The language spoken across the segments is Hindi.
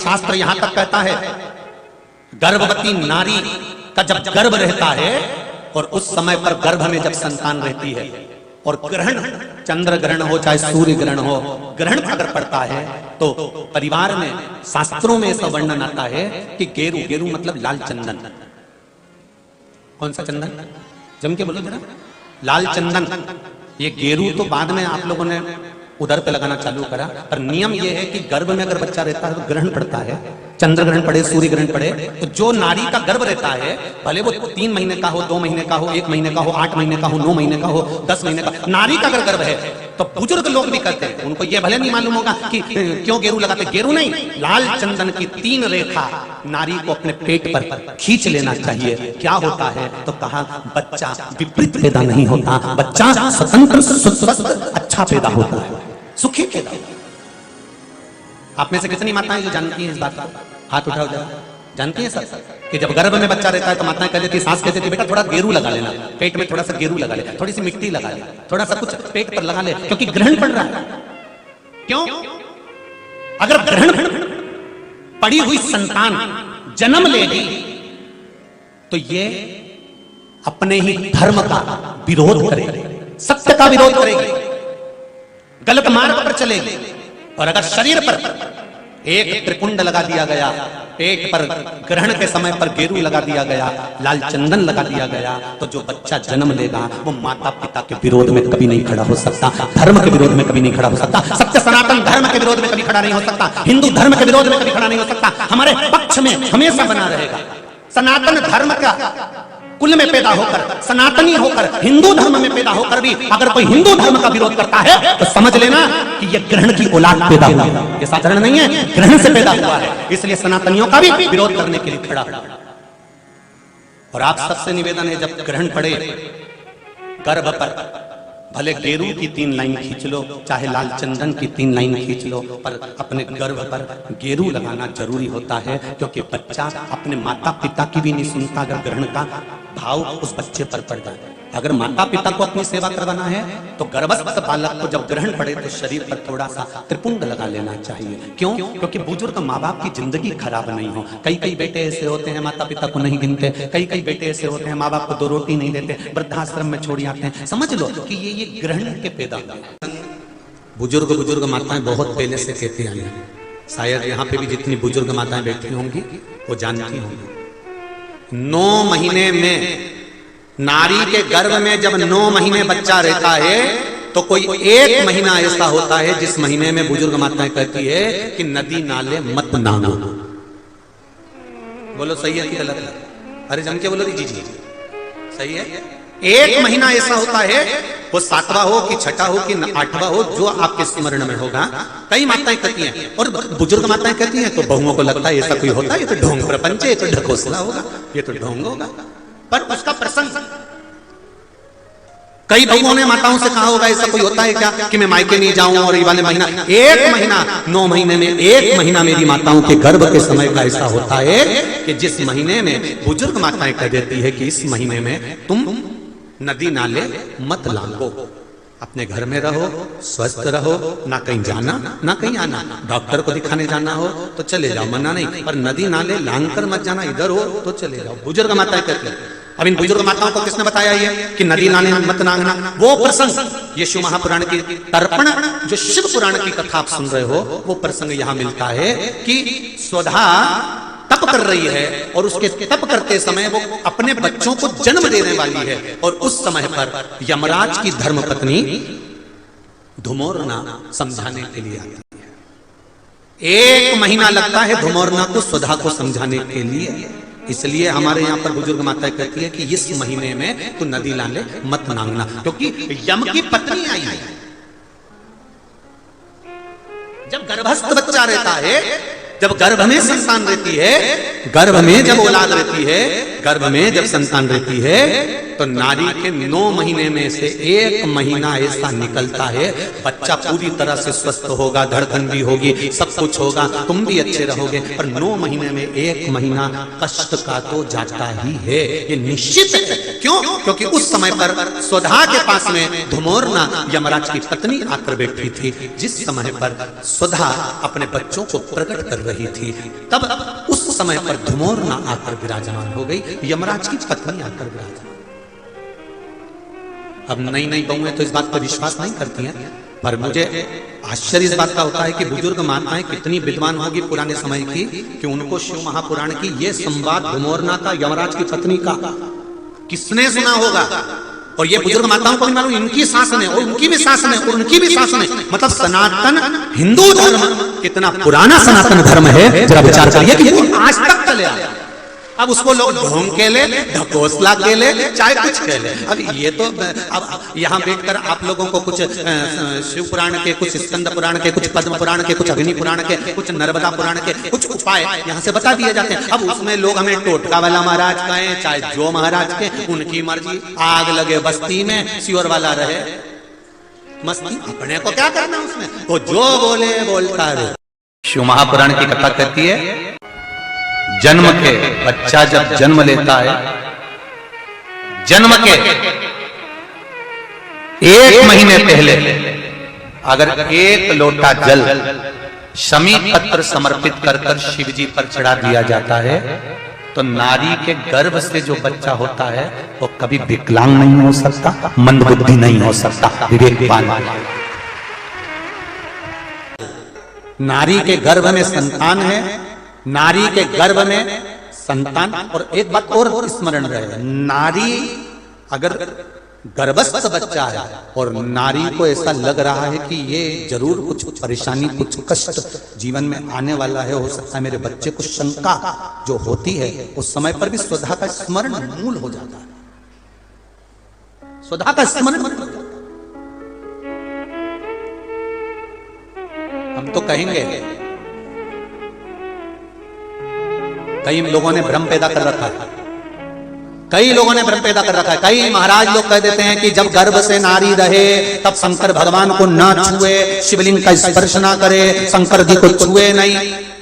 शास्त्र यहां तक कहता है, गर्भवती नारी का जब गर्भ रहता है और उस समय पर गर्भ में जब संतान रहती है और ग्रहण, चंद्र ग्रहण हो चाहे सूर्य ग्रहण हो, ग्रहण अगर पड़ता है तो परिवार में, शास्त्रों में ऐसा वर्णन आता है कि गेरू, गेरू मतलब लाल चंदन। कौन सा चंदन? जम के बोलो जरा। लाल चंदन। ये गेरू तो बाद में आप लोगों ने उधर पे लगाना चालू करा, पर नियम ये है कि गर्भ में अगर बच्चा रहता है तो ग्रहण पड़ता है, चंद्र ग्रहण पड़े, सूर्य ग्रहण पड़े, तो जो नारी का गर्भ रहता है, भले वो 3 महीने का हो, 2 महीने का हो, 1 महीने का हो, 8 महीने का हो, 9 महीने का हो, 10 महीने का, नारी का अगर गर्भ है तो बुजुर्ग लोग भी कहते हैं, उनको ये भले नहीं मालूम होगा कि क्यों गेरू लगाते। गेरू नहीं, लाल चंदन की 3 रेखा नारी को अपने पेट पर खींच लेना चाहिए। क्या होता है? तो कहा बच्चा विपरीत पैदा नहीं होता, बच्चा स्वतंत्र, स्वस्थ, अच्छा पैदा होता है, सुखी पैदा होता है। आप में से कितनी माताएं जो जानती हैं इस बात को? हाथ उठाओ जरा। जानती हैं सब कि जब गर्भ में बच्चा रहता है तो माताएं कह देती, सास कहती थी बेटा थोड़ा गेरू लगा लेना, पेट में थोड़ा सा गेरू लगा ले, थोड़ी सी मिट्टी लगा ले, थोड़ा सा कुछ पेट पर लगा ले, क्योंकि ग्रहण पड़ रहा है। क्यों? अगर ग्रहण पड़ी हुई संतान जन्म लेगी तो ये अपने ही धर्म का विरोध करेगी, सत्य का विरोध करेगी, गलत मार्ग पर चलेगी। और अगर शरीर पर एक त्रिपुंड लगा दिया गया, पेट पर ग्रहण के समय पर गेरू लगा दिया गया, लाल चंदन लगा दिया गया, तो जो बच्चा जन्म लेगा वो माता पिता के विरोध में कभी नहीं खड़ा हो सकता, धर्म के विरोध में कभी नहीं खड़ा हो सकता, सत्य सनातन धर्म के विरोध में कभी खड़ा नहीं हो सकता, हिंदू धर्म के विरोध में कभी खड़ा नहीं हो सकता, हमारे पक्ष में हमेशा बना रहेगा। सनातन धर्म का कुल में पैदा होकर, सनातनी होकर, हिंदू धर्म में पैदा होकर भी अगर कोई हिंदू धर्म का विरोध करता है तो समझ लेना कि यह ग्रहण की औलाद पैदा हुआ है, ये साधारण नहीं है, ग्रहण से पैदा हुआ है। इसलिए सनातनियों का भी विरोध करने के लिए खड़ा। और आप सबसे निवेदन है, जब ग्रहण पड़े गर्भ पर, भले गेरू की 3 लाइन खींच लो, चाहे लाल चंदन की 3 लाइन खींच लो, पर अपने गर्भ पर गेरू लगाना जरूरी होता है, क्योंकि बच्चा अपने माता पिता की भी नहीं सुनता अगर ग्रहण का भाव उस बच्चे पर पड़ जाए। अगर माता पिता को अपनी सेवा करवाना है तो गर्भस्थ बालक को जब ग्रहण पड़े तो शरीर पर थोड़ा सा त्रिपुंड लगा लेना चाहिए। क्यों? क्योंकि बुजुर्ग माँ बाप की जिंदगी खराब नहीं हो। कई बेटे ऐसे होते हैं माता पिता को नहीं गिनते, कई बेटे ऐसे होते हैं माँ बाप को 2 रोटी नहीं देते, वृद्धाश्रम में छोड़ आते हैं। समझ लो कि ये ग्रहण के पैदा बुजुर्ग माताएं बहुत पहले से कहती आई हैं, शायद यहाँ पे भी जितनी बुजुर्ग माताएं बैठी होंगी वो जानती होंगी। 9 महीने में, नारी के गर्भ में जब 9 महीने बच्चा रहता है तो कोई 1 महीना ऐसा होता है जिस महीने में बुजुर्ग माताएं कहती है कि नदी नाले मत नागो। बोलो सही है कि गलत है? अरे जम के बोलो जी जी सही है। 1 महीना ऐसा होता है, वो 7वां हो कि 6ठा हो कि 8वां हो, जो आपके स्मरण में होगा। कई माताएं कहती हैं और बुजुर्ग माताएं कहती हैं, तो बहुओं को लगता है ऐसा कोई होता है, ये तो ढोंग प्रपंच है, ये तो ढकोसला होगा, ये तो ढोंग होगा। पर उसका प्रसंग, कई बहुओं ने माताओं से कहा होगा ऐसा कोई होता है क्या कि मैं मायके नहीं जाऊं और ये वाले महीना, 1 महीना, 9 महीने में 1 महीना मेरी माताओं के गर्भ के समय का ऐसा होता है कि जिस महीने में बुजुर्ग माताएं कह देती है कि इस महीने में तुम नदी नाले मत लांगो, अपने घर में रहो, स्वस्थ रहो, ना कहीं जाना ना कहीं आना, डॉक्टर को दिखाने जाना हो तो चले जाओ, मना नहीं, पर नदी नाले लांग कर मत जाना, इधर हो तो चले जाओ। बुजुर्ग माताएं कहती हैं। अब इन बुजुर्ग माताओं को किसने बताया ये कि नदी नाले मत नांगना? वो प्रसंग ये शिव महापुराण की तर्पण, जो शिव पुराण की कथा आप सुन रहे हो, वो प्रसंग यहां मिलता है कि स्वधा तप कर रही है और उसके तप करते समय वो अपने बच्चों को जन्म देने वाली है, और उस समय पर यमराज की धर्मपत्नी धुमोरना समझाने के लिए आती है। 1 महीना लगता है धुमोरना को स्वधा को समझाने के लिए। इसलिए हमारे यहाँ पर बुजुर्ग माताएं कहती है कि इस महीने में तो नदी नाले मत नांगना, क्योंकि यम की पत्नी आई है। जब गर्भस्थ बच्चा रहता है, जब गर्भ में संतान रहती है, गर्भ में जब औलाद रहती है, गर्भ में जब संतान रहती है, तो नारी के 9 महीने में से 1 महीना ऐसा निकलता है, बच्चा पूरी तरह से स्वस्थ होगा, धड़कन भी होगी, सब कुछ होगा, तुम भी अच्छे रहोगे, पर 9 महीने में 1 महीना कष्ट का तो जाता ही है, ये निश्चित है। क्यों? क्योंकि उस समय पर स्वधा के पास में धुमोरना यमराज की पत्नी आकर बैठी थी, जिस समय पर स्वधा अपने बच्चों को प्रकट कर रही रही थी, तब उस समय पर धुमोरना आकर विराजमान हो गई, यमराज की पत्नी आकर विराजमान। अब नई नई बहुएं तो इस बात पर विश्वास नहीं करती हैं, पर मुझे आश्चर्य इस बात का होता है कि बुजुर्ग माताएं कितनी विद्वान होगी पुराने समय की कि उनको शिव महापुराण की ये संवाद धुमोरना का यमराज की पत्नी का किसने सुना होगा। और ये बुजुर्ग माताओं को भी मालूम, इनकी सास ने और उनकी भी सास ने और उनकी भी सास ने, मतलब सनातन हिंदू धर्म कितना पुराना सनातन धर्म है, जरा विचार करिए कि वो आज तक चले आया। अब उसको लोग ढोंग के ले, ढकोसला के ले, चाहे कुछ के ले। अब ये तो अब यहाँ बैठकर आप लोगों को कुछ शिव पुराण के, कुछ स्कंद पुराण के, कुछ पद्म पुराण के, कुछ अग्नि पुराण के, कुछ नर्मदा पुराण के कुछ उपाय यहाँ से बता दिए जाते हैं। अब उसमें लोग हमें टोटका वाला महाराज कहें, चाहे जो महाराज के, उनकी मर्जी। आग लगे बस्ती में, सियोर वाला रहे मस्ती, अपने को क्या करना उसमें, वो जो बोले बोलता रहे। शिव महापुराण की कथा कहती है, जन्म के बच्चा जब जन्म लेता है, जन्म के 1 महीने पहले अगर 1 लोटा जल शमी पत्र समर्पित कर शिव जी पर चढ़ा दिया जाता है, तो नारी के गर्भ से जो बच्चा होता है वो कभी विकलांग नहीं हो सकता, मंदबुद्धि नहीं हो सकता, विवेकवान। नारी के गर्भ में संतान है, नारी के गर्भ में संतान। और एक बात और स्मरण रहे, नारी अगर गर्भस्थ बच्चा है और नारी को ऐसा लग रहा है कि ये जरूर कुछ परेशानी, कुछ कष्ट जीवन में आने वाला है, हो सकता है मेरे बच्चे को शंका जो होती है, उस समय पर भी स्वधा का स्मरण मूल हो जाता है, स्वधा का स्मरण। हम तो कहेंगे, कई लोगों ने भ्रम पैदा कर रखा है, कई लोगों ने भ्रम पैदा कर रखा है। कई महाराज लोग कह देते हैं कि जब गर्भ से नारी रहे तब शंकर भगवान को ना छुए, शिवलिंग का स्पर्श ना करे, शंकर जी को छुए नहीं।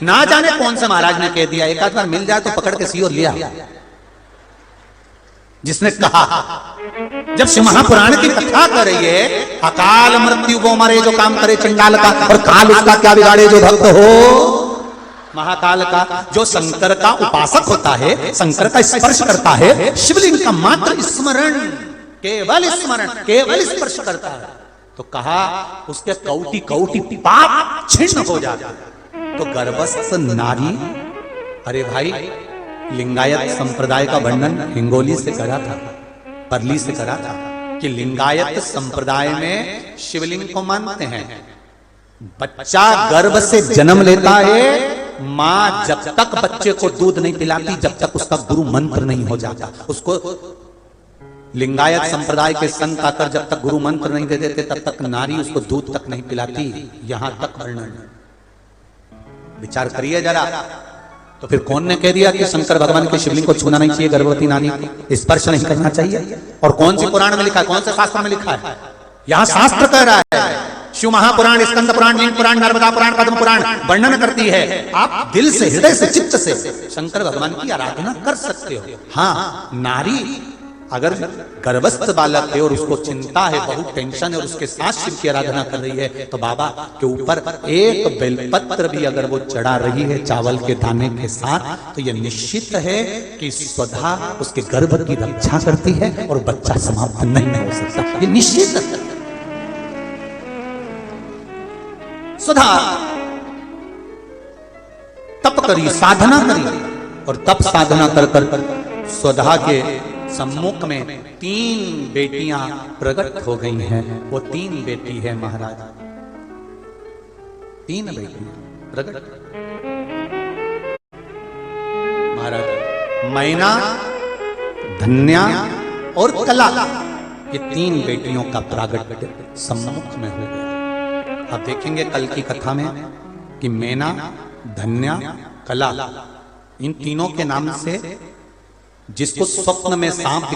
ना जाने कौन से महाराज ने कह दिया, एक आध बार मिल जाए तो पकड़ के सियोर लिया जिसने कहा। जब शिव महापुराण की कथा कर रही है, अकाल मृत्यु वो मरे जो काम करे चंडाल का, और काल उसका क्या बिगाड़े जो भक्त हो महाकाल का। जो शंकर का उपासक होता है, शंकर का स्पर्श करता है, शिवलिंग का मात्र स्मरण, केवल स्मरण, केवल स्पर्श करता है, तो कहा उसके कौटि कौटि पाप छिन्न हो जाता है। तो गर्भस्थ नारी, अरे भाई लिंगायत संप्रदाय का वर्णन हिंगोली से करा था, परली से करा था कि लिंगायत संप्रदाय में शिवलिंग को मानते हैं। बच्चा गर्भ से जन्म लेता है, मां जब तक बच्चे को दूध नहीं पिलाती, जब तक उसका गुरु मंत्र नहीं हो जाता, उसको लिंगायत संप्रदाय के संत आकर जब तक गुरु मंत्र नहीं दे देते, तब तक नारी उसको दूध तक नहीं पिलाती। यहां तक वर्णन, विचार करिए जरा। तो फिर कौन ने कह दिया कि शंकर भगवान के शिवलिंग को छूना नहीं चाहिए, गर्भवती नारी को स्पर्श नहीं करना चाहिए? और कौन सी पुराण में लिखा है, कौन से शास्त्र में लिखा है? यहां शास्त्र कह रहा है, शिव महापुराण, स्कंद पुराण, लिंग पुराण, नर्मदा पुराण, पद्म पुराण वर्णन करती है। आप दिल से, हृदय से, चित्त से शंकर भगवान की आराधना कर सकते हो। हाँ, नारी अगर गर्भस्थ बालक है और उसको चिंता है, बहुत टेंशन है, और उसके साथ शिव की आराधना कर रही है, तो बाबा के ऊपर एक बेलपत्र भी अगर वो चढ़ा रही है चावल के दाने के साथ, तो यह निश्चित है कि स्वधा उसके गर्भ की रक्षा करती है और बच्चा समाप्त नहीं हो सकता, ये निश्चित है। स्वधा तप करी, साधना करी, और तप साधना कर कर स्वधा के सम्मुख में 3 बेटियां प्रकट हो गई हैं। वो 3 बेटी है महाराज, 3 बेटियां प्रकट महाराज, मैना, धन्या और कला, ये 3 बेटियों का प्रागट्य सम्मुख में हो गया। आप देखेंगे कल की कथा में कि मैना, धन्या, कला, इन तीनों के नाम से जिसको स्वप्न में सांप